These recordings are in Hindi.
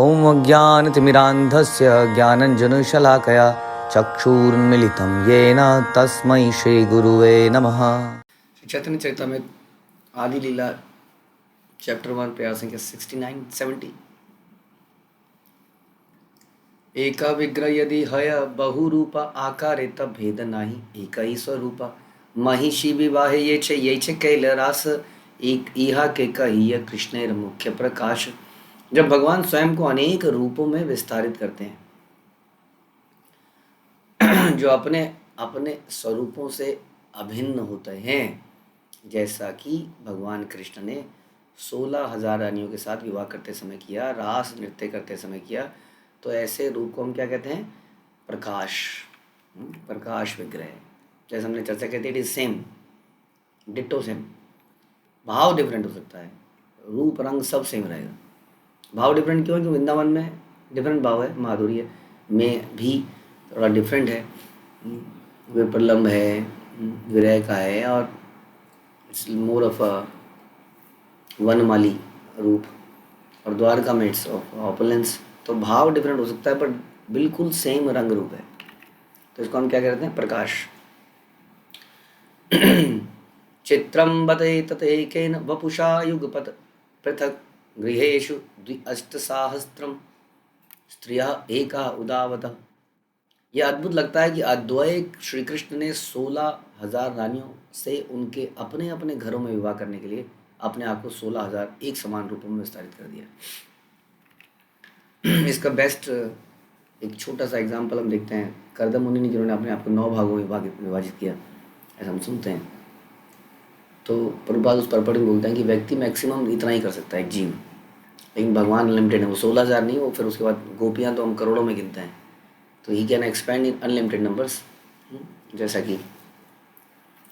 ॐ अज्ञानतिमिरान्धस्य ज्ञानञ्जनशलाकया चक्षुरुन्मीलितं येन तस्मै श्रीगुरुवे नमः। चैतन्य चरितामृत आदि लीला चैप्टर 1 प्रयास संख्या 69-70। एक विग्रह यदि हय बहुरूप आकारे तब भेद नाही, एक ही स्वरूप महिषी विवाह ये छे कैल रास, एक इहा के कहिय कृष्णेर मुख्य प्रकाश। जब भगवान स्वयं को अनेक रूपों में विस्तारित करते हैं, जो अपने अपने स्वरूपों से अभिन्न होते हैं, जैसा कि भगवान कृष्ण ने 16,000 रानियों के साथ विवाह करते समय किया, रास नृत्य करते समय किया, तो ऐसे रूप को हम क्या कहते हैं? प्रकाश। प्रकाश विग्रह। जैसे हमने चर्चा की थी, it is same, ditto same. भाव डिफरेंट हो सकता है, रूप रंग सब सेम रहेगा। भाव डिफरेंट क्यों है? क्योंकि वृंदावन में डिफरेंट भाव है, माधुर्य में भी थोड़ा डिफरेंट है। विप्रलम्ब है, विरह का है, और इट्स मोर ऑफ अ वनमाली रूप, और द्वारका में इट्स ऑफ ऑपुलेंस। तो भाव डिफरेंट हो सकता है, बट बिल्कुल सेम रंग रूप है, तो इसको हम क्या कहते हैं? प्रकाश। चित्रं बते ततेकेन वपुषा युगपत् पृथक् गृहेषु 2,800 स्त्रियः एका उदावतः। यह अद्भुत लगता है कि अद्वैय श्री कृष्ण ने 16,000 रानियों से उनके अपने अपने घरों में विवाह करने के लिए अपने आप को 16,000 एक समान रूपों में विस्तारित कर दिया। इसका बेस्ट एक छोटा सा एग्जाम्पल हम देखते हैं, करदम मुनि ने, जिन्होंने अपने आप को 9 भागों में विभाजित किया, ऐसा हम सुनते हैं। तो प्रभुपाद उस पर्पट में बोलते हैं कि व्यक्ति मैक्सिमम इतना ही कर सकता है, एक जीव, लेकिन भगवान अनलिमिटेड है। वो 16,000 नहीं, वो फिर उसके बाद गोपियाँ तो हम करोड़ों में गिनते हैं, तो he can expand in unlimited numbers, जैसा कि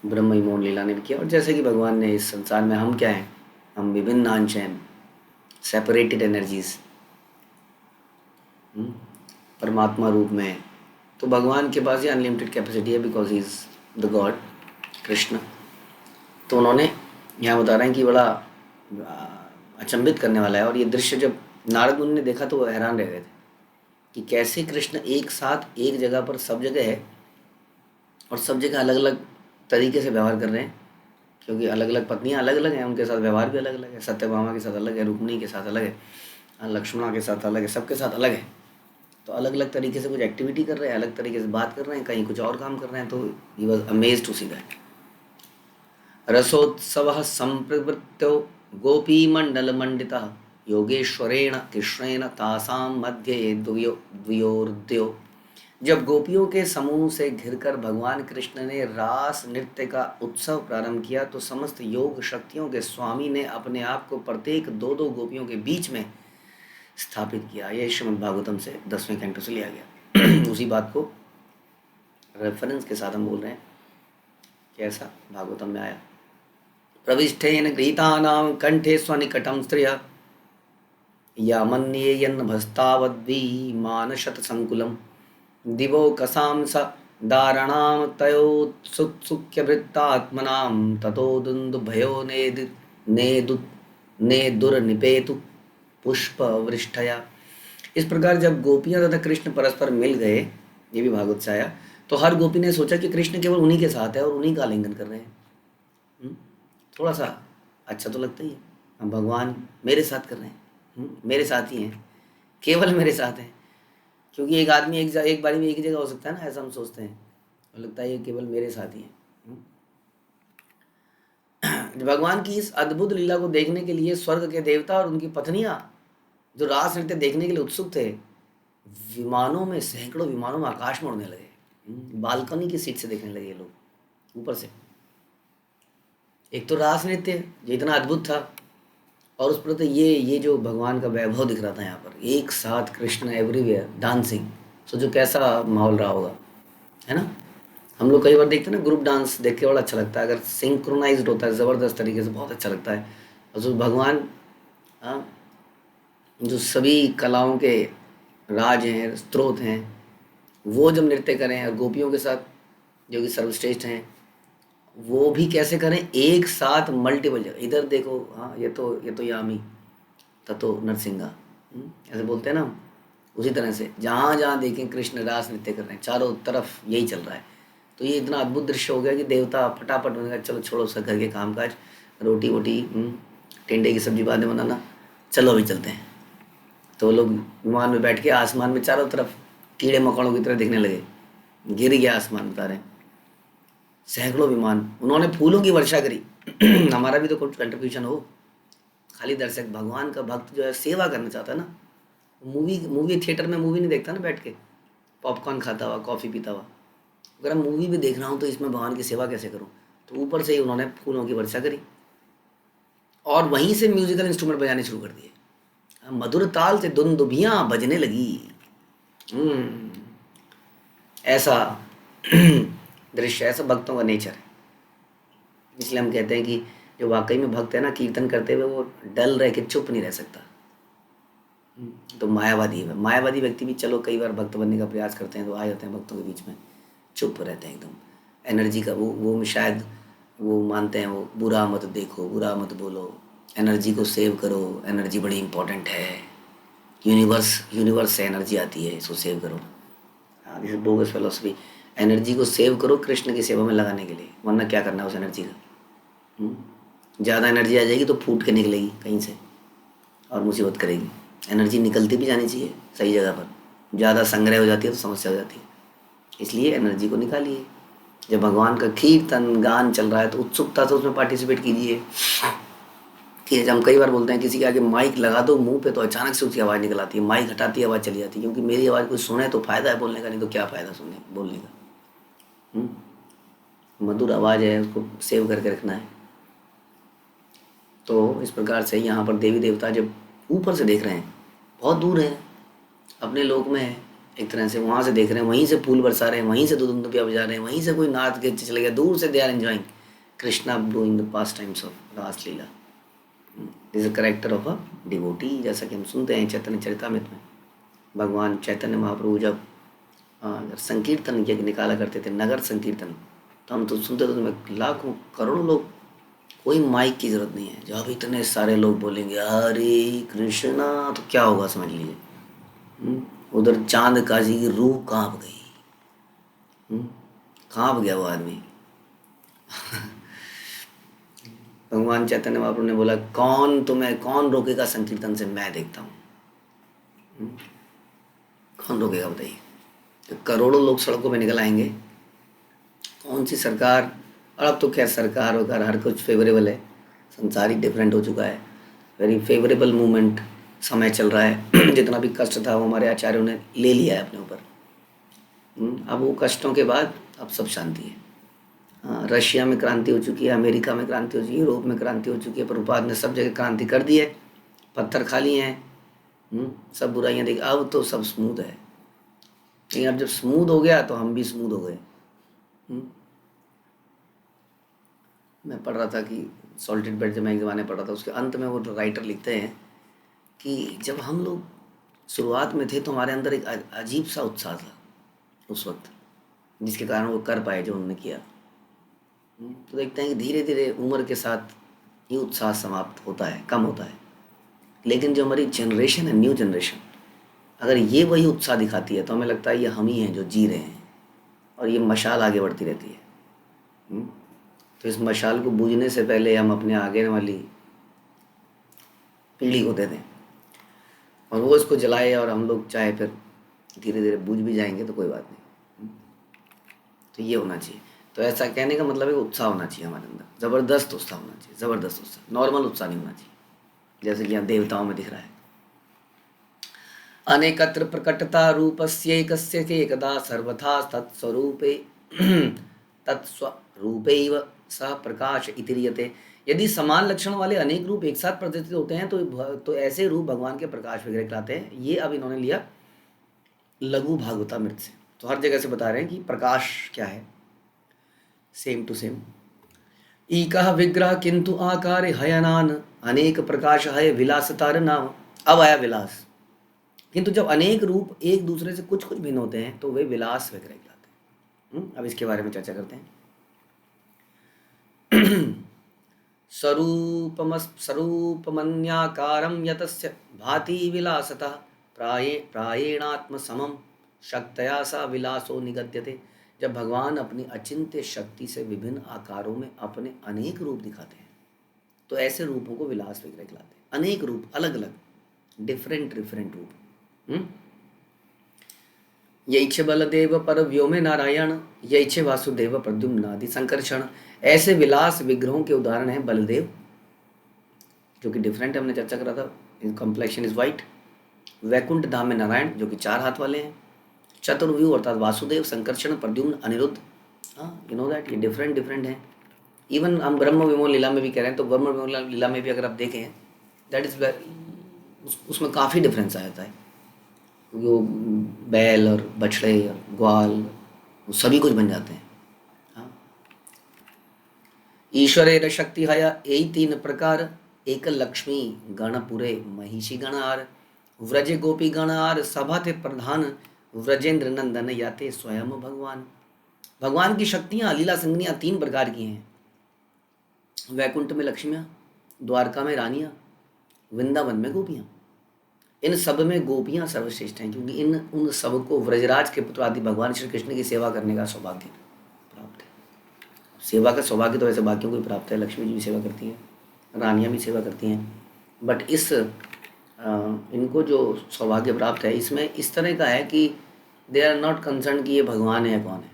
ब्रह्म मोहन लीला ने भी किया, और जैसे कि भगवान ने इस संसार में, हम क्या हैं? हम विभिन्न अंश हैं, सेपरेटेड एनर्जीज परमात्मा रूप में है। तो भगवान के पास ये अनलिमिटेड कैपेसिटी है, because he is the God Krishna. तो उन्होंने यहाँ बता रहे हैं कि बड़ा अचंभित करने वाला है। और ये दृश्य जब नारद मुनि ने देखा तो वो हैरान रह गए थे कि कैसे कृष्ण एक साथ एक जगह पर सब जगह है, और सब जगह अलग अलग तरीके से व्यवहार कर रहे हैं, क्योंकि अलग अलग पत्नियां अलग अलग हैं, उनके साथ व्यवहार भी अलग अलग है। सत्यभामा के साथ अलग है, रुक्मिणी के साथ अलग है, लक्ष्मणा के साथ अलग है, सबके साथ अलग है। तो अलग अलग तरीके से कुछ एक्टिविटी कर रहे हैं, अलग तरीके से बात कर रहे हैं, कहीं कुछ और काम कर रहे हैं। तो he was amazed to see that. रसोत्सवः संप्रवृत्तो गोपीमण्डलमण्डितः योगेश्वरेण कृष्णेन तासां मध्ये द्वयोर्द्वयो। जब गोपियों के समूह से घिरकर भगवान कृष्ण ने रास नृत्य का उत्सव प्रारंभ किया, तो समस्त योग शक्तियों के स्वामी ने अपने आप को प्रत्येक 2-2 गोपियों के बीच में स्थापित किया। यह श्रीमद् भागवतम से 10वें कैंटो से लिया गया। उसी बात को रेफरेंस के साथ हम बोल रहे हैं कि ऐसा भागवतम में आया। प्रविष्टेन गृहीतानां कंठे स्वनिकटं स्त्रियः यामन्येयन् भस्तावद्विमानशतसङ्कुलं दिवो कसां स दारणां तयोत्सुक्यवृत्तात्मनां ततो दुन्दुभयो नेदुर्निपेतु पुष्पवृष्टया। इस प्रकार जब गोपियाँ तथा कृष्ण परस्पर मिल गए, ये भी भागवत से आया, तो हर गोपी ने सोचा कि कृष्ण केवल उन्हीं के साथ है और उन्हीं का आलिंगन कर रहे हैं। थोड़ा सा अच्छा तो लगता ही है, हम भगवान मेरे साथ कर रहे हैं, मेरे साथ ही हैं, केवल मेरे साथ हैं। क्योंकि एक आदमी एक बारी में एक ही जगह हो सकता है ना, ऐसा हम सोचते हैं, और लगता है ये केवल मेरे साथ ही हैं। भगवान की इस अद्भुत लीला को देखने के लिए स्वर्ग के देवता और उनकी पत्नियां, जो रास नृत्य देखने के लिए उत्सुक थे, विमानों में, सैकड़ों विमानों में आकाश में उड़ने लगे। बालकनी की सीट से देखने लगे लोग ऊपर से। एक तो रास नृत्य जो इतना अद्भुत था, और उस पर तो ये जो भगवान का वैभव दिख रहा था यहाँ पर, एक साथ कृष्ण एवरीवेयर डांसिंग। सोचो कैसा माहौल रहा होगा, है ना? हम लोग कई बार देखते हैं ना, ग्रुप डांस देख के बड़ा अच्छा लगता है, अगर सिंक्रोनाइज्ड होता है ज़बरदस्त तरीके से, बहुत अच्छा लगता है। और जो भगवान जो सभी कलाओं के राज हैं, स्त्रोत हैं, वो जब नृत्य करें और गोपियों के साथ, जो कि सर्वश्रेष्ठ हैं, वो भी कैसे करें? एक साथ मल्टीपल जगह, इधर देखो, हाँ ये तो यामी ततो नरसिंगा, ऐसे बोलते हैं ना, उसी तरह से जहाँ जहाँ देखें कृष्ण रास नृत्य कर रहे हैं, चारों तरफ यही चल रहा है। तो ये इतना अद्भुत दृश्य हो गया कि देवता फटाफट उन्होंने कहा चलो छोड़ो सब घर के काम काज, रोटी वोटी, टिंडे की सब्जी बाद में बनाना, चलो अभी चलते हैं। तो वो लोग विमान में बैठ के आसमान में चारों तरफ कीड़े मकोड़ों की तरह दिखने लगे, गिर गया आसमान बता रहे हैं, सैकड़ों विमान, उन्होंने फूलों की वर्षा करी। हमारा भी तो कुछ कंट्रीब्यूशन हो। खाली दर्शक, भगवान का भक्त जो है सेवा करना चाहता है ना, मूवी मूवी थिएटर में मूवी नहीं देखता ना बैठ के, पॉपकॉर्न खाता हुआ, कॉफ़ी पीता हुआ। अगर मैं मूवी भी देख रहा हूँ तो इसमें भगवान की सेवा कैसे करूँ। तो ऊपर से ही उन्होंने फूलों की वर्षा करी और वहीं से म्यूजिकल इंस्ट्रूमेंट बजाने शुरू कर दिए। मधुर ताल से दुंदुभियाँ बजने लगी। हम्म, ऐसा दृश्य, ऐसा भक्तों का नेचर है। इसलिए हम कहते हैं कि जो वाकई में भक्त है ना, कीर्तन करते हुए वो डल रह के चुप नहीं रह सकता। तो मायावादी है, मायावादी व्यक्ति भी चलो कई बार भक्त बनने का प्रयास करते हैं तो आ जाते हैं भक्तों के बीच में, चुप रहते हैं एकदम। एनर्जी का वो शायद वो मानते हैं, वो बुरा मत देखो, बुरा मत बोलो, एनर्जी को सेव करो, एनर्जी बड़ी इंपॉर्टेंट है, यूनिवर्स से एनर्जी आती है, इसको सेव करो। हाँ, this is bogus philosophy. Energy को सेव करो कृष्ण की सेवा में लगाने के लिए, वरना क्या करना है उस एनर्जी का। ज़्यादा एनर्जी आ जाएगी तो फूट के निकलेगी कहीं से और मुसीबत करेगी। एनर्जी निकलती भी जानी चाहिए सही जगह पर, ज़्यादा संग्रह हो जाती है तो समस्या हो जाती है। इसलिए एनर्जी को निकालिए। जब भगवान का कीर्तन गान चल रहा है तो उत्सुकता से उसमें पार्टिसिपेट कीजिए। कि हम कई बार बोलते हैं किसी के आगे माइक लगा दो मुंह पे तो अचानक से उसकी आवाज़ निकल आती है, माइक हटाती है आवाज़ चली जाती है, क्योंकि मेरी आवाज़ कोई सुने तो फ़ायदा है बोलने का, नहीं तो क्या फ़ायदा सुनने बोलने का। मधुर आवाज़ है, उसको सेव करके रखना है। तो इस प्रकार से यहाँ पर देवी देवता जब ऊपर से देख रहे हैं, बहुत दूर है, अपने लोक में है एक तरह से, वहाँ से देख रहे हैं, वहीं से फूल बरसा रहे हैं, वहीं से दुंदुभिया बजा रहे हैं, वहीं से कोई नाच के चले गया, दूर से they are enjoying Krishna doing the pastimes of Ras Lila. This is character of a devotee. जैसा कि हम सुनते हैं चैतन्य चरितामृत में, भगवान चैतन्य महाप्रभु जब संकीर्तन यज्ञ निकाला करते थे, नगर संकीर्तन, तो हम तो सुनते थे तो लाखों करोड़ों लोग, कोई माइक की ज़रूरत नहीं है। जब इतने सारे लोग बोलेंगे हरे कृष्णा तो क्या होगा समझ लीजिए। उधर चांद काजी की रूह कांप गई, कांप गया वो आदमी। भगवान चैतन्य महाप्रभु ने बोला कौन रोकेगा संकीर्तन से, मैं देखता हूँ। कौन रोकेगा बताइए। तो करोड़ों लोग सड़कों पे निकल आएंगे, कौन सी सरकार, और अब तो खैर सरकार वगैरह हर कुछ फेवरेबल है, संसार ही डिफरेंट हो चुका है, वेरी फेवरेबल मूवमेंट समय चल रहा है। जितना भी कष्ट था वो हमारे आचार्यों ने ले लिया है अपने ऊपर। अब वो कष्टों के बाद अब सब शांति है। रशिया में क्रांति हो चुकी है, अमेरिका में क्रांति हो चुकी है, यूरोप में क्रांति हो चुकी है, प्रभुपाद ने सब जगह क्रांति कर दी है, पत्थर खाली हैं, सब बुराइयां देखी, अब तो सब स्मूथ है। लेकिन अब जब स्मूथ हो गया तो हम भी स्मूथ हो गए। मैं पढ़ रहा था कि सॉल्टेड बेड, जब मैं एक ज़माने पढ़ रहा था, उसके अंत में वो राइटर लिखते हैं कि जब हम लोग शुरुआत में थे तो हमारे अंदर एक अजीब सा उत्साह था उस वक्त, जिसके कारण वो कर पाए जो उन्होंने किया। तो देखते हैं कि धीरे धीरे उम्र के साथ ये उत्साह समाप्त होता है, कम होता है। लेकिन जो हमारी जनरेशन है, न्यू जनरेशन, अगर ये वही उत्साह दिखाती है तो हमें लगता है ये हम ही हैं जो जी रहे हैं, और ये मशाल आगे बढ़ती रहती है। तो इस मशाल को बूझने से पहले हम अपने आगे वाली पीढ़ी को दे दें और वो इसको जलाए, और हम लोग चाहे फिर धीरे धीरे बूझ भी जाएंगे तो कोई बात नहीं। तो ये होना चाहिए। तो ऐसा कहने का मतलब है उत्साह होना चाहिए हमारे अंदर, ज़बरदस्त उत्साह होना चाहिए, ज़बरदस्त उत्साह, नॉर्मल उत्साह नहीं होना चाहिए जैसे कि यहाँ देवताओं में दिख रहा है। अनेकत्र प्रकटता रूपस्यैकस्य एकदा सर्वथा तत्स्वरूपे तत्स्वरूपैव सह प्रकाश इतिरियते। यदि समान लक्षण वाले अनेक रूप एक साथ प्रदर्शित होते हैं तो ऐसे रूप भगवान के प्रकाश वगैरह कहलाते हैं। ये अब इन्होंने लिया लघु भागवतामृत से, तो हर जगह से बता रहे हैं कि प्रकाश क्या है, सेम टू सेम। ईकः विग्रह किंतु आकारे हयनान अनेक प्रकाश है विलासतार नाम। अब आया विलास, किंतु जब अनेक रूप एक दूसरे से कुछ कुछ भिन्न होते हैं तो वे विलास वगैरह कहलाते हैं। अब इसके बारे में चर्चा करते हैं। स्वरूपमन्याकारं यतस्य भाति विलासतः प्रायेणात्म समम शक्तया सा विलासो निगद्यते। जब भगवान अपनी अचिंत्य शक्ति से विभिन्न आकारों में अपने अनेक रूप दिखाते हैं तो ऐसे रूपों को विलास विग्रह कहलाते हैं। अनेक रूप, अलग अलग, डिफरेंट डिफरेंट रूप। यैछ बलदेव पर व्योमे नारायण, यैछ वासुदेव प्रद्युम्नादि संकर्षण। ऐसे विलास विग्रहों के उदाहरण हैं बलदेव, जो कि डिफरेंट, हमने चर्चा करा था, कॉम्प्लेक्शन इज वाइट। वैकुंठ धाम में नारायण, जो कि 4 हाथ वाले हैं। चतुर्व्यूह अर्थात वासुदेव, संकर्षण, प्रद्युम्न, अनिरुद्ध। हाँ, यू नो दैट, ये डिफरेंट डिफरेंट हैं। इवन हम ब्रह्म विमोल लीला में भी कह रहे हैं, तो ब्रह्म विमोल लीला में भी अगर आप देखें, दैट इज उसमें काफ़ी डिफरेंस आ जाता है, क्योंकि वो बैल और बछड़े और ग्वाल वो सभी कुछ बन जाते हैं। हाँ, ईश्वरेर शक्ति हया यही 3 प्रकार, एक लक्ष्मी गणपुरे महिषी गणार, व्रजे गोपी गणार सभा थे प्रधान, व्रजेंद्र नंदन याते स्वयं भगवान। भगवान की शक्तियाँ लीला संज्ञा 3 प्रकार की हैं। वैकुंठ में लक्ष्मियाँ, द्वारका में रानियाँ, वृंदावन में गोपियाँ। इन सब में गोपियाँ सर्वश्रेष्ठ हैं, क्योंकि उन सबको व्रजराज के पुत्र आदि भगवान श्री कृष्ण की सेवा करने का सौभाग्य प्राप्त है। सेवा का सौभाग्य तो वैसे बाकियों को भी प्राप्त है, लक्ष्मी जी भी सेवा करती हैं, रानियाँ भी सेवा करती हैं, बट इनको जो सौभाग्य प्राप्त है इसमें इस तरह का है कि दे आर नॉट कंसर्न कि ये भगवान है या कौन है।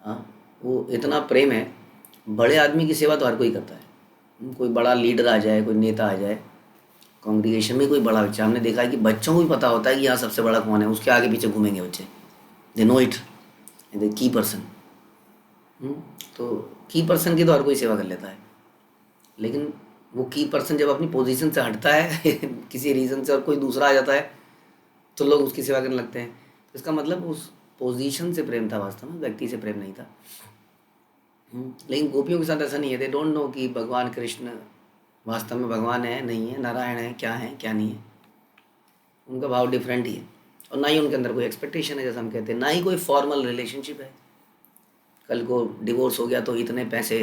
हाँ, वो इतना प्रेम है। बड़े आदमी की सेवा तो हर कोई करता है, कोई बड़ा लीडर आ जाए, कोई नेता आ जाए, कांग्रीगेशन में कोई बड़ा बच्चा, हमने देखा है कि बच्चों को भी पता होता है कि यहाँ सबसे बड़ा कौन है, उसके आगे पीछे घूमेंगे बच्चे, they know it, the key person. तो की पर्सन की तो हर कोई सेवा कर लेता है, लेकिन वो की पर्सन जब अपनी पोजीशन से हटता है किसी रीज़न से और कोई दूसरा आ जाता है तो लोग उसकी सेवा करने लगते हैं। तो इसका मतलब उस पोजीशन से प्रेम था, वास्तव में व्यक्ति से प्रेम नहीं था। लेकिन गोपियों के साथ ऐसा नहीं है, दे डोंट नो कि भगवान कृष्ण वास्तव में भगवान है नहीं है, नारायण है क्या नहीं है। उनका भाव डिफरेंट ही है, और ना ही उनके अंदर कोई एक्सपेक्टेशन है, जैसा हम कहते हैं, ना ही कोई फॉर्मल रिलेशनशिप है। कल को डिवोर्स हो गया तो इतने पैसे,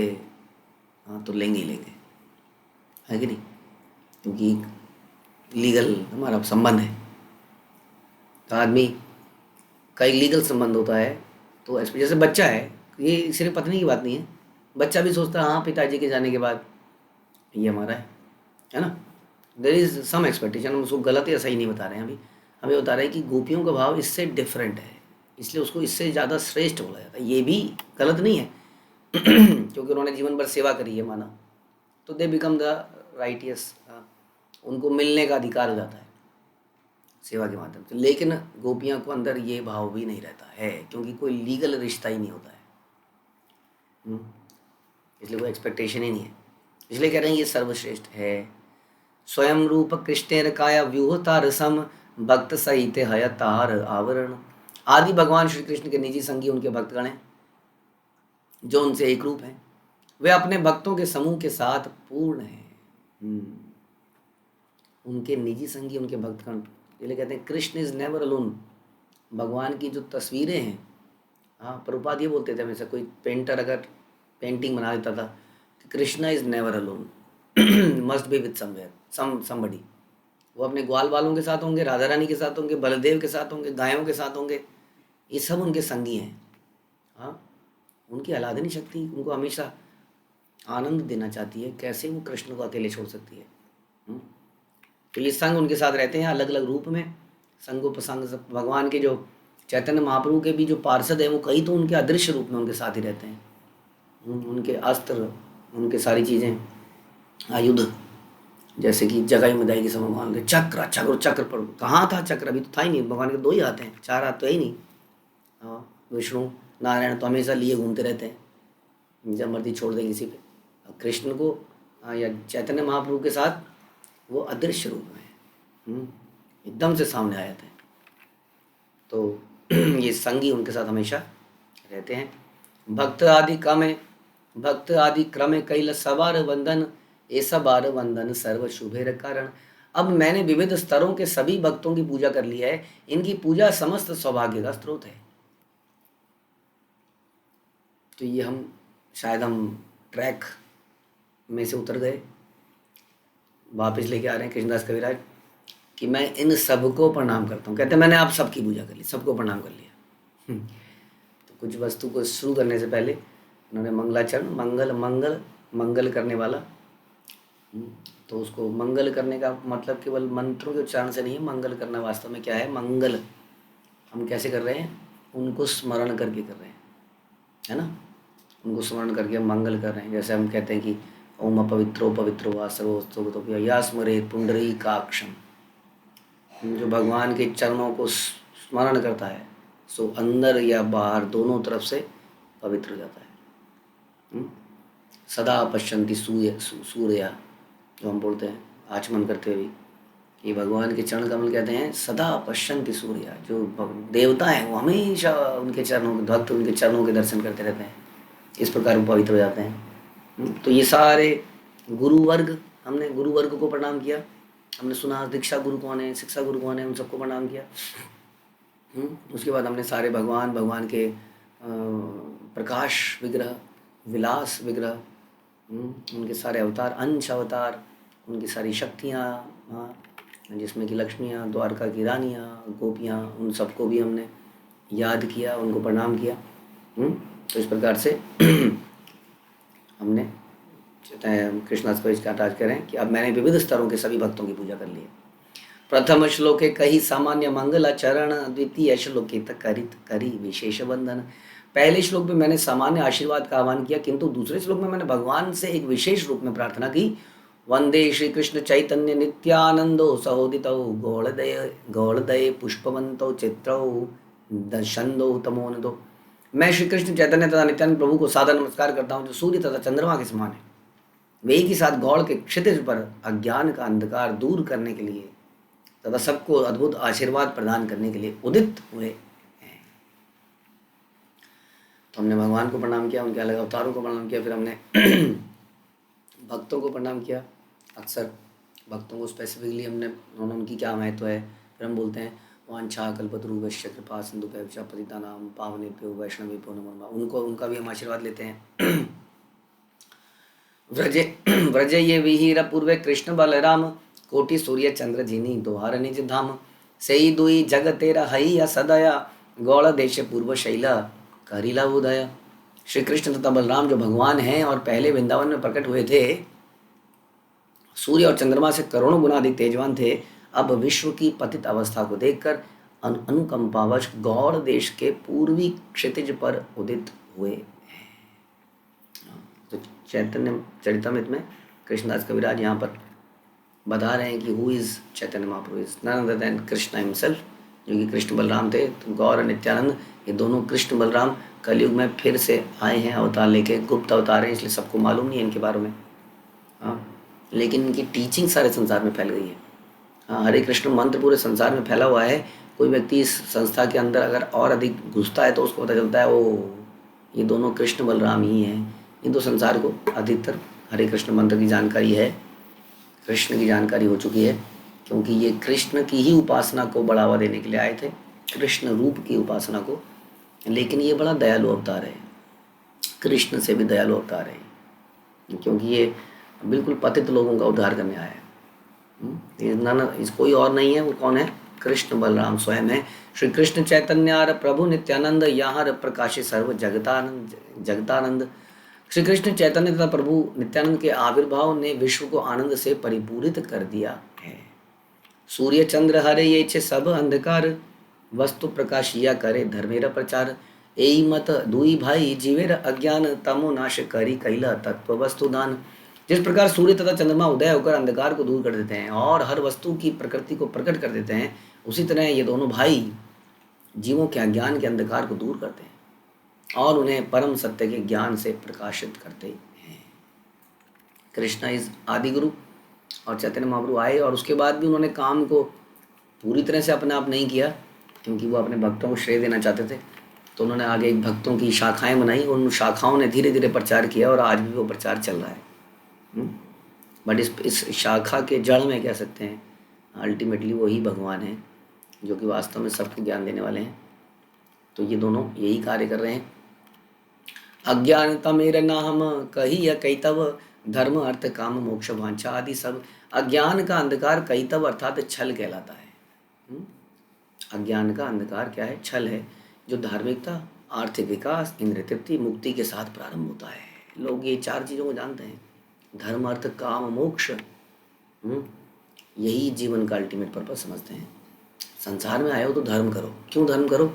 हाँ तो लेंगे ही लेंगे, है कि नहीं, क्योंकि लीगल हमारा संबंध है। तो आदमी का एक लीगल संबंध होता है, तो जैसे बच्चा है, ये सिर्फ पत्नी की बात नहीं है, बच्चा भी सोचता है हाँ पिताजी के जाने के बाद ये हमारा है ना। देयर इज़ सम एक्सपेक्टेशन, हम उसको गलत या सही नहीं बता रहे हैं, अभी हमें बता रहे हैं कि गोपियों का भाव इससे डिफरेंट है, इसलिए उसको इससे ज़्यादा श्रेष्ठ बोला जाता है। ये भी गलत नहीं है क्योंकि उन्होंने जीवन भर सेवा करी है, माना, तो दे बिकम द राइटियस, उनको मिलने का अधिकार हो जाता है सेवा के माध्यम से। लेकिन गोपियाँ को अंदर ये भाव भी नहीं रहता है, क्योंकि कोई लीगल रिश्ता ही नहीं होता है, इसलिए कोई एक्सपेक्टेशन ही नहीं है। इसलिए कह रहे हैं ये सर्वश्रेष्ठ है। स्वयं रूप कृष्णेर काया व्यूहतार सम, भक्त सहित हय तार आवरण। आदि भगवान श्री कृष्ण के निजी संगी उनके भक्तगण हैं, जो उनसे एक रूप हैं। वे अपने भक्तों के समूह के साथ पूर्ण हैं। उनके निजी संगी, उनके भक्तगण, इसलिए कहते हैं कृष्ण इज नेवर अलोन। भगवान की जो तस्वीरें हैं, हाँ, प्रभुपाद ये बोलते थे हमेशा, कोई पेंटर अगर पेंटिंग बना देता था कि Krishna is never alone, must be with somewhere somebody. वो अपने ग्वाल बालों के साथ होंगे, राधा रानी के साथ होंगे, बलदेव के साथ होंगे, गायों के साथ होंगे, ये सब उनके संगी हैं। हाँ, उनकी आह्लादनी शक्ति उनको हमेशा आनंद देना चाहती है, कैसे वो कृष्ण को अकेले छोड़ सकती है। तो ये संग उनके साथ रहते हैं अलग अलग रूप में, संगोपसंग। भगवान के जो चैतन्य महाप्रभु के भी जो पार्षद हैं वो कई तो उनके अदृश्य रूप में उनके साथ ही रहते हैं। उनके अस्त्र, उनके सारी चीज़ें, आयुध, जैसे कि जगाई मदाई के समय मान लो चक्र पर कहाँ था चक्र, अभी तो था ही नहीं। भगवान के 2 ही हाथ हैं, 4 हाथ तो है ही नहीं। हाँ, विष्णु नारायण तो हमेशा लिए घूमते रहते हैं, जब मर्जी छोड़ दें किसी पे। और कृष्ण को या चैतन्य महाप्रभु के साथ वो अदृश्य रूप में है, एकदम से सामने आ जाते हैं। तो ये संगी उनके साथ हमेशा रहते हैं। भक्त आदि क्रमे कैल सवार वंदन, ऐसा बार वंदन सर्व शुभेर कारण। अब मैंने विविध स्तरों के सभी भक्तों की पूजा कर ली है, इनकी पूजा समस्त सौभाग्य का स्रोत है। तो ये शायद हम ट्रैक में से उतर गए, वापस लेके आ रहे हैं कृष्णदास कविराज कि मैं इन सबको प्रणाम करता हूँ। कहते हैं मैंने आप सबकी पूजा कर ली, सबको प्रणाम कर लिया। तो कुछ वस्तु को शुरू करने से पहले उन्होंने मंगलाचरण, मंगल मंगल मंगल करने वाला, तो उसको मंगल करने का मतलब केवल मंत्रों के उच्चारण से नहीं है। मंगल करना वास्तव में क्या है? मंगल हम कैसे कर रहे हैं? उनको स्मरण करके कर रहे हैं, है ना। उनको स्मरण करके हम मंगल कर रहे हैं। जैसे हम कहते हैं कि ओम अपवित्रो पवित्रो वा सर्वोस्तोतो या स्मरेत पुंडरीकाक्षम, जो भगवान के चरणों को स्मरण करता है सो अंदर या बाहर दोनों तरफ से पवित्र हो जाता है। सदा पश्यंती सूर्या, जो हम बोलते हैं आचमन करते हुए कि भगवान के चरण कमल कहते हैं सदा पश्यंती सूर्या, जो देवता हैं वो हमेशा उनके चरणों के भक्त उनके चरणों के दर्शन करते रहते हैं, इस प्रकार वो पवित्र हो जाते हैं। तो ये सारे गुरुवर्ग, हमने गुरुवर्ग को प्रणाम किया। हमने सुना दीक्षा गुरु कौन है, शिक्षा गुरु कौन है, उन सबको प्रणाम किया। उसके बाद हमने सारे भगवान के प्रकाश विग्रह, विलास विग्रह, उनके सारे अवतार, अंश अवतार, उनकी सारी शक्तियाँ, जिसमें कि लक्ष्मियाँ, द्वारका की रानियाँ, गोपियाँ, उन सबको भी हमने याद किया, उनको प्रणाम किया। तो इस प्रकार से हमने कृष्णदास कविराज का आज करें कि अब मैंने विविध स्तरों के सभी भक्तों की पूजा कर ली है। प्रथम श्लोके कही सामान्य मंगलाचरण, द्वितीय श्लोके करित करी विशेष वंदन। पहले श्लोक में मैंने सामान्य आशीर्वाद का आह्वान किया, किंतु दूसरे श्लोक में मैंने भगवान से एक विशेष रूप में प्रार्थना की। वंदे श्री कृष्ण चैतन्य नित्यानंदो सहोदितौ गौड़दय पुष्पवंतो चित्रौ दशंदो तमोनदो। मैं श्री कृष्ण चैतन्य तथा नित्यानंद प्रभु को सादर नमस्कार करता हूँ, जो सूर्य तथा चंद्रमा के समान है, वे ही के साथ गौड़ के क्षितिज पर अज्ञान का अंधकार दूर करने के लिए तथा सबको अद्भुत आशीर्वाद प्रदान करने के लिए उदित हुए हैं। तो हमने भगवान को प्रणाम किया, उनके अलग अवतारों को प्रणाम किया, फिर हमने भक्तों को प्रणाम किया। अक्सर भक्तों को स्पेसिफिकली हमने उनकी क्या महत्व है, फिर हम बोलते हैं वांछा कल्पतरुभ्यश्च कृपा सिंधुभ्यश्च पतितानां पावनेभ्यो वैष्णवेभ्यो नमो नमः। उनका भी हम आशीर्वाद लेते हैं। व्रजे ये विहीर पूर्वे कृष्ण बलराम, कोटि सूर्य चंद्र जिनी दोहार निज धाम। सई दुई जग तेरा हई सदया, गौड़ देश पूर्व शैला करिला उदया। श्री कृष्ण तथा बलराम जो भगवान हैं और पहले वृंदावन में प्रकट हुए थे, सूर्य और चंद्रमा से करोड़ों गुना अधिक तेजवान थे। अब विश्व की पतित अवस्था को देखकर अनुकंपावश गौड़ देश के पूर्वी क्षितिज पर उदित हुए हैं। तो चैतन्य चरितमृत में कृष्णदास कविराज यहाँ पर बता रहे हैं कि who is Chaitanya Mahaprabhu, is none other than Krishna himself, जो कि कृष्ण बलराम थे। तो गौर और नित्यानंद ये दोनों कृष्ण बलराम कलयुग में फिर से आए हैं अवतार लेके, गुप्त अवतार हैं, इसलिए सबको मालूम नहीं है इनके बारे में। हाँ, लेकिन इनकी टीचिंग सारे संसार में फैल गई है। हाँ, हरे कृष्ण मंत्र पूरे संसार में फैला हुआ है। कोई व्यक्ति इस संस्था के अंदर अगर और अधिक घुसता है तो उसको पता चलता है ओ ये दोनों कृष्ण बलराम ही हैं। इन तो संसार को अधिकतर हरे कृष्ण मंत्र की जानकारी है, कृष्ण की जानकारी हो चुकी है, क्योंकि ये कृष्ण की ही उपासना को बढ़ावा देने के लिए आए थे, कृष्ण रूप की उपासना को। लेकिन ये बड़ा दयालु अवतार है, कृष्ण से भी दयालु अवतार है, क्योंकि ये बिल्कुल पतित लोगों का उद्धार करने आया है। इस कोई और नहीं है, वो कौन है? कृष्ण बलराम स्वयं है। श्री कृष्ण चैतन्य प्रभु नित्यानंद यहाँ प्रकाशे सर्व जगतानंद। श्री कृष्ण चैतन्य तथा प्रभु नित्यानंद के आविर्भाव ने विश्व को आनंद से परिपूरित कर दिया है। सूर्य चंद्र हरे ये छे सब अंधकार, वस्तु प्रकाशिया करे धर्मेरा प्रचार। एई मत दुई भाई जीवेर अज्ञान, तमो नाश करी कैला तत्व वस्तु दान। जिस प्रकार सूर्य तथा चंद्रमा उदय होकर अंधकार को दूर कर देते हैं और हर वस्तु की प्रकृति को प्रकट कर देते हैं, उसी तरह ये दोनों भाई जीवों के अज्ञान के अंधकार को दूर करते हैं और उन्हें परम सत्य के ज्ञान से प्रकाशित करते हैं। कृष्णा इज आदि गुरु और चैतन्य महाप्रभु आए, और उसके बाद भी उन्होंने काम को पूरी तरह से अपने आप नहीं किया, क्योंकि वो अपने भक्तों को श्रेय देना चाहते थे। तो उन्होंने आगे एक भक्तों की शाखाएं बनाई, उन शाखाओं ने धीरे धीरे प्रचार किया और आज भी वो प्रचार चल रहा है। बट इस शाखा के जड़ में कह सकते हैं अल्टीमेटली वही भगवान है, जो कि वास्तव में सबको ज्ञान देने वाले हैं। तो ये दोनों यही कार्य कर रहे हैं। अज्ञानता मेरा नाम कही या कैतव, धर्म अर्थ काम मोक्ष वांछा आदि सब अज्ञान का अंधकार कईतव अर्थात छल कहलाता है। हम्म? अज्ञान का अंधकार क्या है? छल है, जो धार्मिकता, आर्थिक विकास, इंद्रिय तृप्ति, मुक्ति के साथ प्रारंभ होता है। लोग ये चार चीज़ों को जानते हैं, धर्म अर्थ काम मोक्ष। यही जीवन का अल्टीमेट पर्पस समझते हैं। संसार में आए हो तो धर्म करो। क्यों धर्म करो?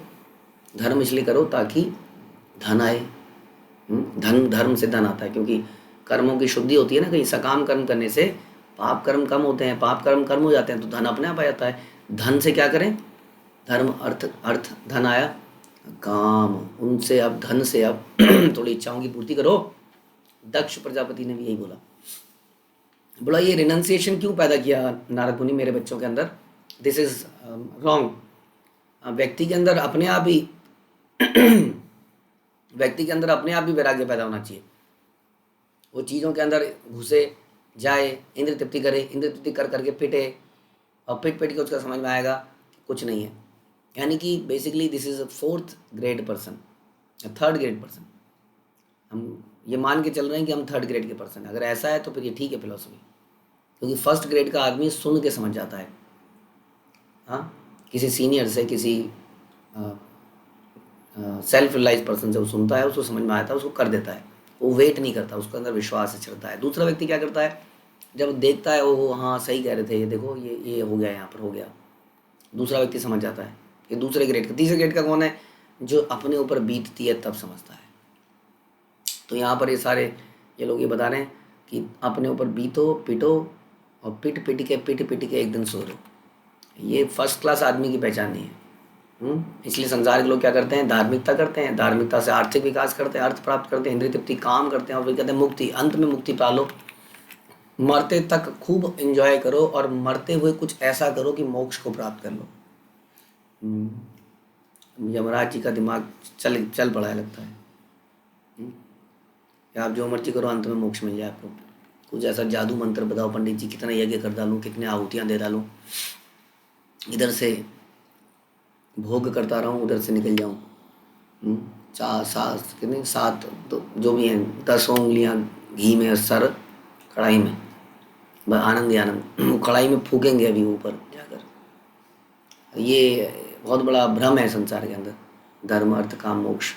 धर्म इसलिए करो ताकि धन आए। धन, धर्म से धन आता है, क्योंकि कर्मों की शुद्धि होती है ना। कहीं सकाम कर्म करने से पाप कर्म कम होते हैं, पाप कर्म कर्म हो जाते हैं, तो धन अपने आप आ जाता है। धन से क्या करें? धर्म अर्थ, अर्थ धन आया, काम, उनसे अब धन से अब थोड़ी इच्छाओं की पूर्ति करो। दक्ष प्रजापति ने भी यही बोला। बोला ये रिनंसिएशन क्यों पैदा किया नारद मुनि मेरे बच्चों के अंदर? This is wrong. व्यक्ति के अंदर अपने आप ही व्यक्ति के अंदर अपने आप ही वैराग्य पैदा होना चाहिए। वो चीज़ों के अंदर घुसे जाए, इंद्र तृप्ति करे, इंद्र तृप्ति कर करके पिटे, और पिट पिट के उसका समझ में आएगा कुछ नहीं है। यानी कि basically this is a 4th grade person, 3rd grade person. हम ये मान के चल रहे हैं कि हम 3rd ग्रेड के पर्सन हैं। अगर ऐसा है तो फिर ये ठीक है फिलोसफी, क्योंकि 1st ग्रेड का आदमी सुन के समझ जाता है। हाँ, किसी सीनियर से, किसी सेल्फ रियलाइज पर्सन से वो सुनता है, उसको समझ में आता है, उसको कर देता है, वो वेट नहीं करता, उसके अंदर विश्वास है, चढ़ता है। दूसरा व्यक्ति क्या करता है? जब देखता है वो हाँ सही कह रहे थे, ये देखो ये हो गया, यहाँ पर हो गया, दूसरा व्यक्ति समझ जाता है। ये दूसरे ग्रेड का। तीसरे ग्रेड का कौन है? जो अपने ऊपर बीतती है तब समझता है। तो यहाँ पर ये लोग ये बता रहे हैं कि अपने ऊपर बीतो, पिटो, और पिट पिट के एक दिन सो रहे। ये 1st क्लास आदमी की पहचान नहीं है। इसलिए संसार के लोग क्या करते हैं? धार्मिकता करते हैं, धार्मिकता से आर्थिक विकास करते हैं, अर्थ प्राप्त करते हैं, इंद्रिय तृप्ति, काम करते हैं, और फिर कहते हैं मुक्ति। अंत में मुक्ति पालो, मरते तक खूब एंजॉय करो, और मरते हुए कुछ ऐसा करो कि मोक्ष को प्राप्त कर लो। यमराज जी का दिमाग चल पड़ा है लगता है। आप जो मर्जी करो, अंत में मोक्ष मिल जाए आपको। कुछ ऐसा जादू मंत्र बताओ, पंडित जी कितना यज्ञ कर डालूं, कितने आहुतियाँ दे डालूं, इधर से भोग करता रहूं, उधर से निकल जाऊं। 7 जो भी हैं, 10 उंगलियां घी में और सर कढ़ाई में, बस आनंद ही आनंद। कढ़ाई में फूकेंगे अभी ऊपर जाकर। ये बहुत बड़ा भ्रम है संसार के अंदर, धर्म अर्थ काम मोक्ष।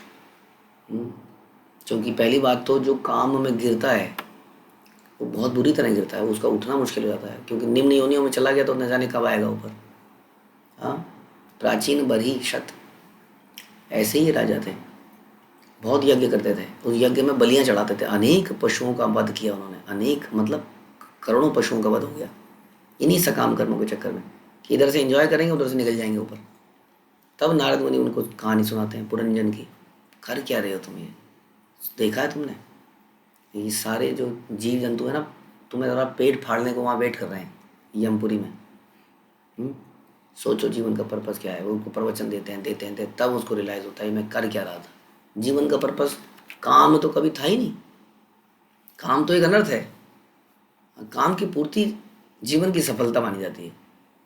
क्योंकि पहली बात तो जो काम में गिरता है वो बहुत बुरी तरह गिरता है, उसका उठना मुश्किल हो जाता है, क्योंकि निम्न योनियों में चला गया तो न जाने कब आएगा ऊपर। हाँ, प्राचीन बरही शत, ऐसे ही राजा थे, बहुत यज्ञ करते थे। उस यज्ञ में बलियां चढ़ाते थे, अनेक पशुओं का वध किया उन्होंने, अनेक मतलब करोड़ों पशुओं का वध हो गया इन्हीं सकाम कर्मों के चक्कर में, कि इधर से एंजॉय करेंगे, उधर से निकल जाएंगे ऊपर। तब नारद मुनि उनको कहानी सुनाते हैं पुरंजन की। कर क्या रहे हो तुम? ये देखा है तुमने? ये सारे जो जीव जंतु है ना, तुम्हें ज़रा पेट फाड़ने को वहाँ वेट कर रहे हैं यमपुरी में। सोचो जीवन का पर्पस क्या है। वो उनको प्रवचन देते हैं, तब उसको रियलाइज़ होता है मैं कर क्या रहा था। जीवन का पर्पस काम तो कभी था ही नहीं। काम तो एक अनर्थ है। काम की पूर्ति जीवन की सफलता मानी जाती है।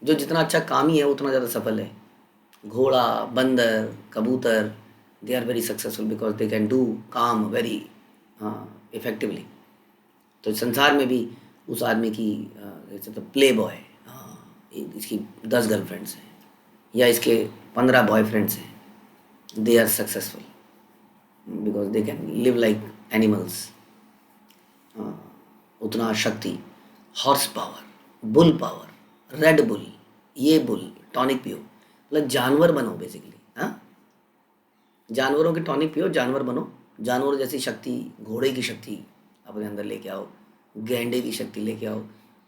जो जितना अच्छा कामी है उतना ज़्यादा सफल है। घोड़ा, बंदर, कबूतर, they are very successful because they can do काम वेरी इफेक्टिवली। तो संसार में भी उस आदमी की जैसे तो प्ले बॉय, इसकी 10 गर्लफ्रेंड्स हैं या इसके 15 बॉयफ्रेंड्स हैं, they are successful because they can live like animals. उतना शक्ति, horse power, bull power, red bull, ये बुल, टॉनिक पियो, मतलब जानवर बनो बेसिकली। हाँ, जानवरों के टॉनिक पियो, जानवर बनो। जानवर जैसी शक्ति, घोड़े की शक्ति अपने अंदर लेके आओ, गैंडे की शक्ति लेके आओ,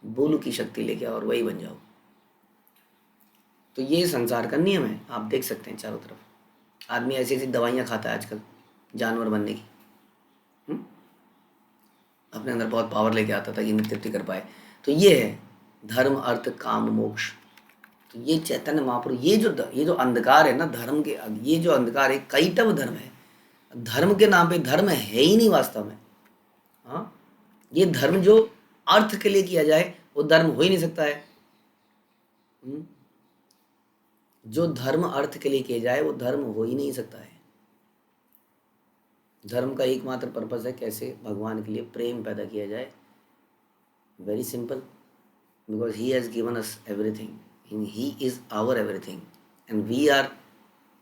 बुल की शक्ति लेके आओ, और वही बन जाओ। तो ये संसार का नियम है। आप देख सकते हैं चारों तरफ आदमी ऐसी ऐसी दवाइयाँ खाता है आजकल जानवर बनने की। अपने अंदर बहुत पावर लेके आता था कि तृप्ति कर पाए। तो ये है धर्म अर्थ काम मोक्ष। तो ये चैतन्य महाप्रभु, ये जो अंधकार है ना धर्म के, ये जो अंधकार है कैटव धर्म है। धर्म के नाम पे धर्म है ही नहीं वास्तव में। हाँ, ये धर्म जो अर्थ के लिए किया जाए वो धर्म हो ही नहीं सकता है। जो धर्म अर्थ के लिए किया जाए वो धर्म हो ही नहीं सकता है। धर्म का एकमात्र पर्पस है कैसे भगवान के लिए प्रेम पैदा किया जाए, very simple, because he has given us everything, he is our everything and we are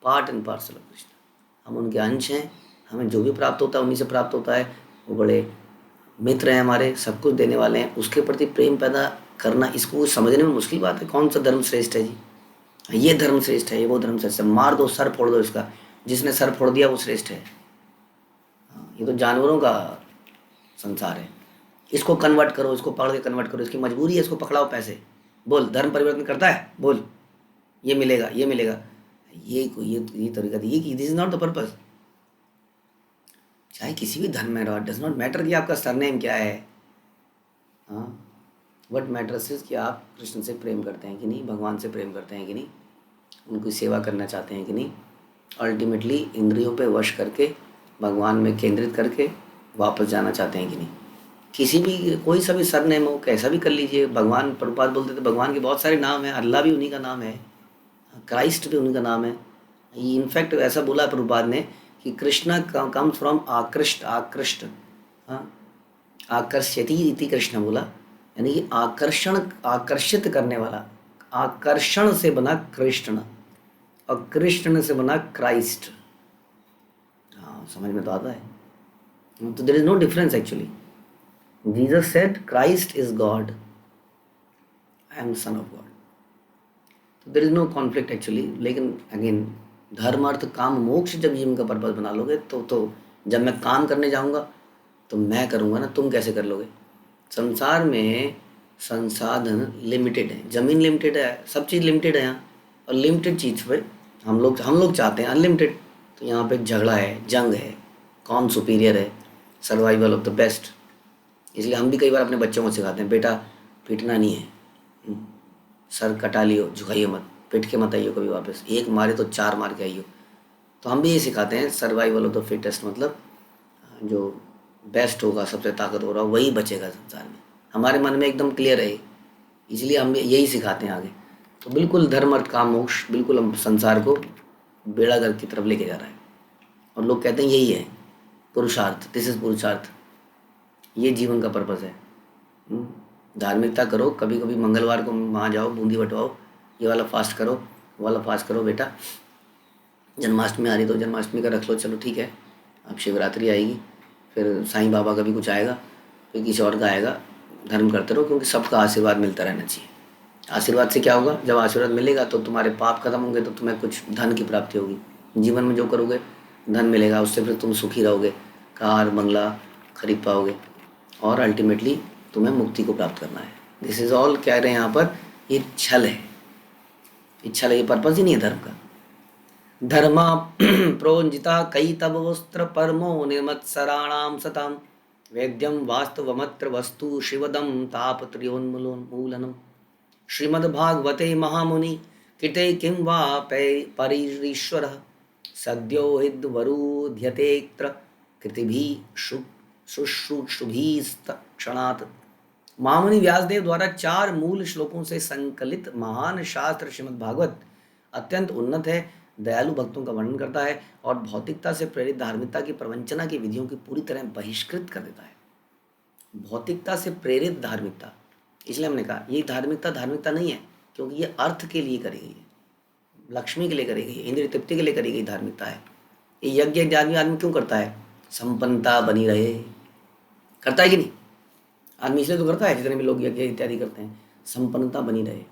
part and parcel of Krishna. हम उनके अंश हैं, हमें जो भी प्राप्त होता है उन्हीं से प्राप्त होता है। वो बड़े मित्र हैं हमारे, सब कुछ देने वाले हैं, उसके प्रति प्रेम पैदा करना, इसको समझने में मुश्किल बात है। कौन सा धर्म श्रेष्ठ है जी, ये धर्म श्रेष्ठ है, ये वो धर्म श्रेष्ठ है, मार दो, सर फोड़ दो इसका, जिसने सर फोड़ दिया वो श्रेष्ठ है। ये तो जानवरों का संसार है। इसको कन्वर्ट करो, इसको पकड़ के कन्वर्ट करो, इसकी मजबूरी है, इसको पकड़ाओ पैसे, बोल धर्म परिवर्तन करता है, बोल ये मिलेगा, ये मिलेगा। ये तरीका, ये this is not the purpose. चाहे किसी भी धर्म में रहो, डज नॉट मैटर कि आपका सरनेम क्या है। हाँ, वट मैटर्स इज कि आप कृष्ण से प्रेम करते हैं कि नहीं, भगवान से प्रेम करते हैं कि नहीं, उनकी सेवा करना चाहते हैं कि नहीं, अल्टीमेटली इंद्रियों पे वश करके भगवान में केंद्रित करके वापस जाना चाहते हैं कि नहीं। किसी भी कोई सा भी सरनेम हो, कैसा भी कर लीजिए। भगवान, प्रभुपाद बोलते थे भगवान के बहुत सारे नाम हैं, अल्लाह भी उन्हीं का नाम है, क्राइस्ट भी उन्हीं का नाम है। इनफैक्ट ऐसा बोला प्रभुपाद ने कि कृष्णा कम्स फ्रॉम आकृष्ट, आकृष्ट, हाँ, आकर्ष्यति इति कृष्ण बोला, यानी कि आकर्षण, आकर्षित करने वाला, आकर्षण से बना कृष्ण और कृष्ण से बना क्राइस्ट। हाँ, समझ में तो आता है। तो there is no difference actually. Jesus said Christ is God, I am son of God. तो there is no conflict actually. लेकिन अगेन, धर्म अर्थ काम मोक्ष जब जीवन का पर्पस बना लोगे तो जब मैं काम करने जाऊंगा तो मैं करूंगा ना, तुम कैसे कर लोगे। संसार में संसाधन लिमिटेड है, जमीन लिमिटेड है, सब चीज़ लिमिटेड है यहाँ, और लिमिटेड चीज़ पे हम लोग चाहते हैं अनलिमिटेड। तो यहाँ पे झगड़ा है, जंग है, कौन सुपीरियर है, सर्वाइवल ऑफ द बेस्ट। इसलिए हम भी कई बार अपने बच्चों को सिखाते हैं, बेटा पीटना नहीं है, सर कटा लियो, झुकाइए मत, पिट के मत आइयो कभी वापस, एक मारे तो 4 मार के आइयो। तो हम भी ये सिखाते हैं, सर्वाइवल ऑफ द फिटेस्ट, मतलब जो बेस्ट होगा, सबसे ताकतवर होगा, वही बचेगा संसार में। हमारे मन में एकदम क्लियर है, इसलिए हम यही सिखाते हैं आगे। तो बिल्कुल धर्म अर्थ काम मोक्ष, बिल्कुल हम संसार को बेड़ागर्क की तरफ लेके जा रहा है। और लोग कहते हैं यही है पुरुषार्थ, दिस इज पुरुषार्थ, ये जीवन का पर्पस है। धार्मिकता करो, कभी कभी मंगलवार को वहाँ जाओ, बूंदी बटवाओ, ये वाला फास्ट करो, वो वाला फास्ट करो बेटा। जन्माष्टमी आ रही तो जन्माष्टमी का रख लो, चलो ठीक है। अब शिवरात्रि आएगी, फिर साईं बाबा का भी कुछ आएगा, फिर किसी और का आएगा। धर्म करते रहो, क्योंकि सबका आशीर्वाद मिलता रहना चाहिए। आशीर्वाद से क्या होगा, जब आशीर्वाद मिलेगा तो तुम्हारे पाप खत्म होंगे, तो तुम्हें कुछ धन की प्राप्ति होगी। जीवन में जो करोगे धन मिलेगा, उससे फिर तुम सुखी रहोगे, कार बंगला खरीद पाओगे, और अल्टीमेटली तुम्हें मुक्ति को प्राप्त करना है। दिस इज ऑल कह रहे हैं यहाँ पर, ये छल है, इच्छा ये पर्पज ही नहीं है धर्म का। धर्मा प्रोंजिता कई तब वस्त्र परमो निर्मत्सराणाम सताम वेद्यम वास्तवमत्र वस्तु शिवदम तापत्र्योन्मूलनम। श्रीमद्भागवते महामुनि किते किं वा परिरीश्वर सद्यो हिद्वरूध्यतेऽत्र कृतिभिः शुश्रूषुभिस्तक्षणात्। महामुनि व्यासदेव द्वारा 4 मूल श्लोकों से संकलित महान शास्त्र श्रीमद् भागवत अत्यंत उन्नत है, दयालु भक्तों का वर्णन करता है और भौतिकता से प्रेरित धार्मिकता की प्रवंचना की विधियों की पूरी तरह बहिष्कृत कर देता है। भौतिकता से प्रेरित धार्मिकता, इसलिए हमने कहा ये धार्मिकता नहीं है, क्योंकि ये अर्थ के लिए करी गई है, लक्ष्मी के लिए करी गई है, इंद्रिय तृप्ति के लिए करी गई धार्मिकता है। ये यज्ञ आदमी क्यों करता है, संपन्नता बनी रहे, करता है कि नहीं? आदमी इसलिए तो करता है, जितने भी लोग यज्ञ इत्यादि करते हैं, संपन्नता बनी रहे,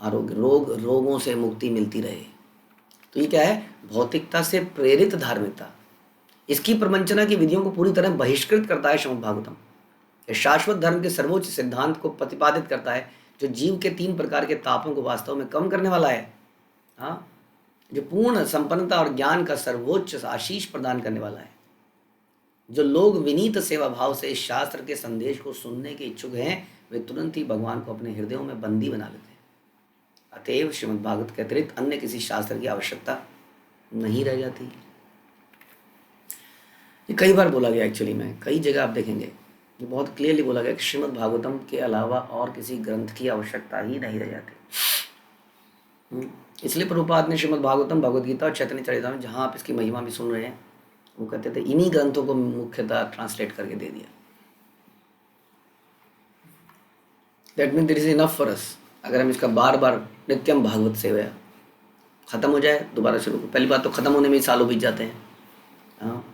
आरोग्य, रोगों से मुक्ति मिलती रहे। तो ये क्या है, भौतिकता से प्रेरित धार्मिकता। इसकी प्रवंचना की विधियों को पूरी तरह बहिष्कृत करता है श्रीमद् भागवतम। यह शाश्वत धर्म के सर्वोच्च सिद्धांत को प्रतिपादित करता है, जो जीव के 3 प्रकार के तापों को वास्तव में कम करने वाला है। हाँ, जो पूर्ण संपन्नता और ज्ञान का सर्वोच्च आशीष प्रदान करने वाला है। जो लोग विनीत सेवा भाव से इस शास्त्र के संदेश को सुनने के इच्छुक हैं, वे तुरंत ही भगवान को अपने हृदयों में बंदी बना लेते हैं। अतएव श्रीमद् भागवत के अतिरिक्त अन्य किसी शास्त्र की आवश्यकता नहीं रह जाती। ये कई बार बोला गया, एक्चुअली में कई जगह आप देखेंगे ये बहुत क्लियरली बोला गया कि श्रीमद् भागवतम के अलावा और किसी ग्रंथ की आवश्यकता ही नहीं रह जाती। इसलिए प्रभुपाद ने श्रीमद् भागवतम, भगवद गीता और चैतन्य चरितामृत, जहाँ आप इसकी महिमा भी सुन रहे हैं, वो कहते थे इन्हीं ग्रंथों को मुख्यतः ट्रांसलेट करके दे दिया। That mean there is enough for us. अगर हम इसका बार बार नित्यम भागवत सेवा ख़त्म हो जाए, दोबारा शुरू। पहली बात तो ख़त्म होने में ही सालों बीत जाते हैं। हाँ,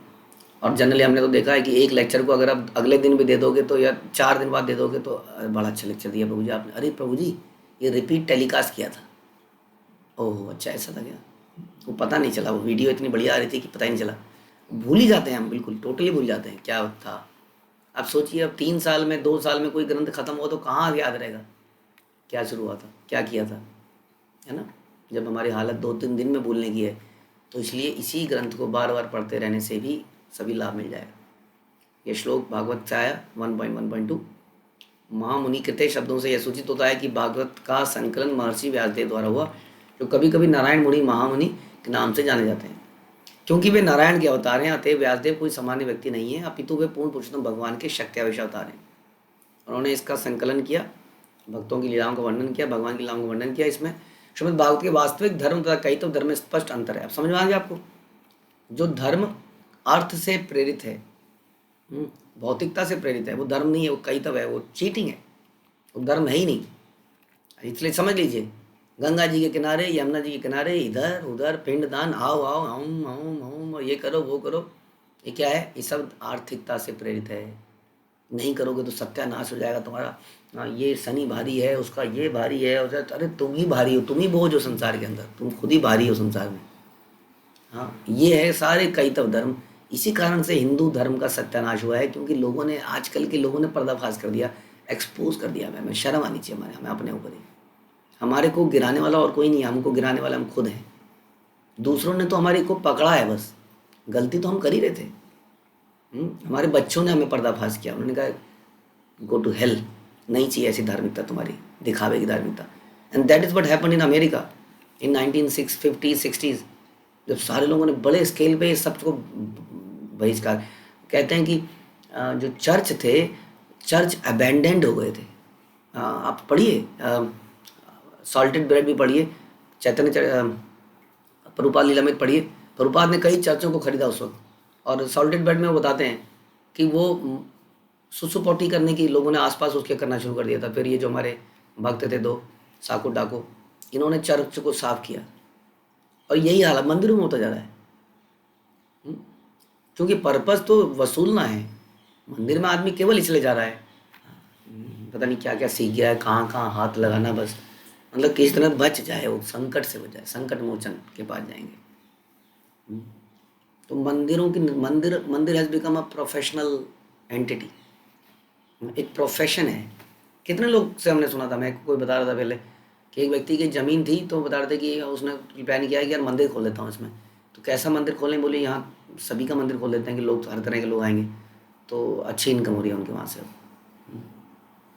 और जनरली हमने तो देखा है कि एक लेक्चर को अगर आप अगले दिन भी दे दोगे तो, या 4 दिन बाद दे दोगे तो, बड़ा अच्छा लेक्चर दिया प्रभु जी आपने, अरे प्रभु जी ये रिपीट टेलीकास्ट किया था। ओह अच्छा, ऐसा था क्या? वो पता नहीं चला, वो वीडियो इतनी बढ़िया आ रही थी कि पता ही नहीं चला। भूल ही जाते हैं हम, बिल्कुल टोटली भूल जाते हैं क्या था। अब सोचिए, अब 3 साल में 2 साल में कोई ग्रंथ खत्म हो तो कहाँ याद रहेगा क्या शुरू हुआ था, क्या किया था, है ना। जब हमारी हालत 2-3 दिन में भूलने की है, तो इसलिए इसी ग्रंथ को बार बार पढ़ते रहने से भी सभी लाभ मिल जाएगा। ये श्लोक भागवत से आया 1.1.2। महामुनि कृते शब्दों से यह सूचित होता है कि भागवत का संकलन महर्षि व्यासदेव द्वारा हुआ, जो कभी कभी नारायण मुनि महामुनि के नाम से जाने जाते हैं। क्योंकि वे नारायण के अवतार हैं, अतएव व्यासदेव कोई सामान्य व्यक्ति नहीं है, अपितु वे पूर्ण पुरुषोत्तम भगवान के शक्त्यावेश अवतार हैं। उन्होंने इसका संकलन किया, भक्तों की लीलाओं का वर्णन किया, भगवान की लीलाओं का वर्णन किया। इसमें श्रीमद् भागवत के वास्तविक धर्म तथा कैतव धर्म में स्पष्ट अंतर है। अब समझ में आ गया आपको? जो धर्म अर्थ से प्रेरित है, भौतिकता से प्रेरित है, वो धर्म नहीं है, वो कैतव है, वो चीटिंग है, वो धर्म है ही नहीं। इसलिए समझ लीजिए, गंगा जी के किनारे, यमुना जी के किनारे, इधर उधर पिंडदान, आओ आओ हम हम, ये करो वो करो, ये क्या है? ये सब आर्थिकता से प्रेरित है। नहीं करोगे तो सत्यानाश हो जाएगा तुम्हारा। हाँ, ये शनि भारी है, उसका ये भारी है, अरे तुम ही भारी हो, तुम ही बोझ हो संसार के अंदर, तुम खुद ही भारी हो संसार में। हाँ, ये है सारे कैतव धर्म। इसी कारण से हिंदू धर्म का सत्यानाश हुआ है, क्योंकि लोगों ने, आजकल के लोगों ने पर्दाफाश कर दिया, एक्सपोज कर दिया। हमें शर्म आनी चाहिए, हमें अपने ऊपर ही। हमारे को गिराने वाला और कोई नहीं है, हमको गिराने वाला हम खुद हैं। दूसरों ने तो हमारे को पकड़ा है, बस गलती तो हम कर ही रहे थे। हमारे बच्चों ने हमें पर्दाफाश किया, उन्होंने कहा गो टू हेल, नहीं चाहिए ऐसी धार्मिकता तुम्हारी, दिखावे की धार्मिकता। And that is what happened in America in 1950-60s, जब सारे लोगों ने बड़े स्केल पे सबको बहिष्कार। कहते हैं कि जो चर्च थे, चर्च अबैंडेंड हो गए थे। आप पढ़िए, सॉल्टेड ब्रेड भी पढ़िए, चैतन्य प्रभुपाद लीलामृत पढ़िए। प्रभुपाद ने कई चर्चों को खरीदा उस वक्त, और सॉल्टेड ब्रेड में वो बताते हैं कि वो सुसुपोटी करने की लोगों ने आसपास उसके करना शुरू कर दिया था। फिर ये जो हमारे भक्त थे 2 साकू डाकू, इन्होंने चर्च को साफ किया, और यही हाल मंदिरों में होता जा रहा है। क्योंकि पर्पस तो वसूलना है। मंदिर में आदमी केवल इसलिए जा रहा है, पता नहीं क्या क्या सीख गया है, कहाँ कहाँ हाथ लगाना, बस मतलब किस तरह बच जाए, वो संकट से बच जाए, संकट मोचन के पास जाएंगे। तो मंदिरों की मंदिर has become a professional entity, एक प्रोफेशन है। कितने लोग से हमने सुना था, मैं कोई बता रहा था पहले कि एक व्यक्ति की ज़मीन थी, तो बता रहे थे कि उसने प्लान किया है कि यार मंदिर खोल लेता हूँ इसमें। तो कैसा मंदिर खोलें? बोले यहाँ सभी का मंदिर खोल लेते हैं कि लोग हर तरह के लोग आएंगे, तो अच्छी इनकम हो रही है उनके वहाँ से।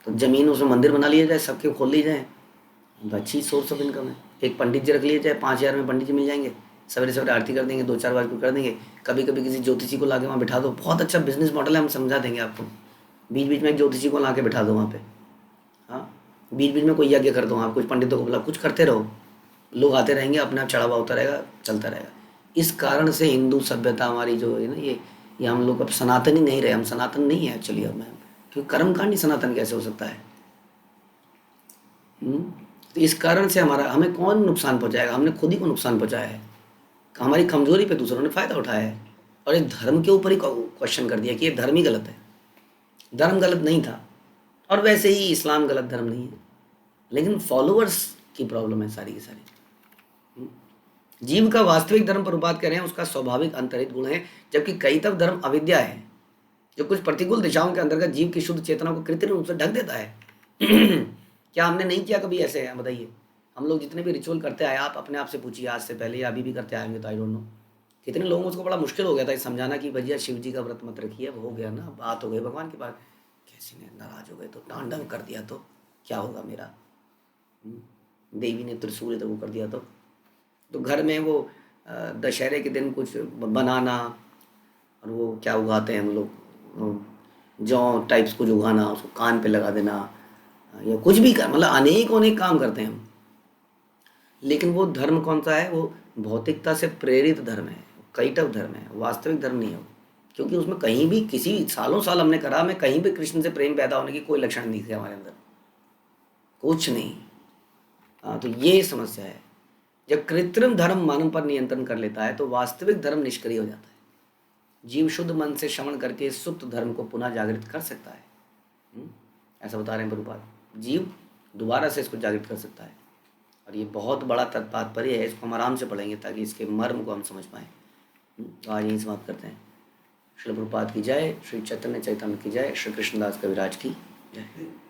तो ज़मीन उसमें मंदिर बना लिया जाए, सबके खोल ली जाए, तो अच्छी सोर्स ऑफ इनकम है। एक पंडित जी रख लिए जाए, 5,000 में पंडित जी मिल जाएंगे, सवेरे सवेरे आरती कर देंगे, 2-4 बार को कर देंगे। कभी कभी किसी ज्योतिषी को लाके वहाँ बिठा दो, बहुत अच्छा बिजनेस मॉडल है, हम समझा देंगे आपको। बीच बीच में एक ज्योतिषी को ला के बिठा दो वहाँ पे। हाँ, बीच बीच में कोई यज्ञ कर दो, आप कुछ पंडितों को बुला, कुछ करते रहो, लोग आते रहेंगे, अपने आप चढ़ावा होता रहेगा, चलता रहेगा। इस कारण से हिंदू सभ्यता हमारी जो है ना, ये हम लोग अब सनातनी नहीं रहे। हम सनातन नहीं है एक्चुअली अब, मैं क्योंकि कर्मकांडी सनातन कैसे हो सकता है? तो इस कारण से हमें कौन नुकसान पहुंचाएगा? हमने खुद ही को नुकसान पहुंचाया है। हमारी कमजोरी पे दूसरों ने फ़ायदा उठाया है, और एक धर्म के ऊपर ही क्वेश्चन कर दिया कि ये धर्म ही गलत है। धर्म गलत नहीं था, और वैसे ही इस्लाम गलत धर्म नहीं है, लेकिन फॉलोअर्स की प्रॉब्लम है सारी की सारी। जीव का वास्तविक धर्म पर बात करें, उसका स्वाभाविक अंतर्हित गुण है, जबकि कैतव धर्म अविद्या है, जो कुछ प्रतिकूल दिशाओं के अंतर्गत जीव की शुद्ध चेतना को कृत्रिम रूप से ढक देता है। क्या हमने नहीं किया कभी ऐसे? है बताइए। हम लोग जितने भी रिचुअल करते आए, आप अपने आप से पूछिए, आज से पहले या अभी भी करते आएंगे तो आई डोंट नो कितने लोगों को बड़ा मुश्किल हो गया था समझाना कि भैया शिव जी का व्रत मत रखिए। अब हो गया ना, बात हो गई भगवान की बात, किसी ने नाराज हो गए तो तांडव कर दिया तो क्या होगा मेरा? देवी ने त्रिशूल इधर वो कर दिया तो घर में वो दशहरे के दिन कुछ बनाना, और वो क्या उगाते हैं हम लोग, जौ टाइप्स कुछ उगाना, उसको कान पे लगा देना, या कुछ भी कर, मतलब अनेक काम करते हैं हम। लेकिन वो धर्म कौन सा है? वो भौतिकता से प्रेरित धर्म है, कैटव धर्म है, वास्तविक धर्म नहीं है। क्योंकि उसमें कहीं भी किसी सालों साल हमने करा, में कहीं भी कृष्ण से प्रेम पैदा होने की कोई लक्षण नहीं थे हमारे अंदर। कुछ नहीं। हाँ, तो ये समस्या है। जब कृत्रिम धर्म मानव पर नियंत्रण कर लेता है तो वास्तविक धर्म निष्क्रिय हो जाता है। जीव शुद्ध मन से श्रवण करके सुप्त धर्म को पुनः जागृत कर सकता है। ऐसा बता रहे हैं प्रभुपाद। जीव दोबारा से इसको जागृत कर सकता है, और ये बहुत बड़ा तात्पर्य है। इसको हम आराम से पढ़ेंगे ताकि इसके मर्म को हम समझ पाएँ। तो आज यहीं समाप्त करते हैं। श्री प्रभुपाद की जय, श्री चैतन्य चैतन्य की जय, श्री कृष्णदास कविराज की जय।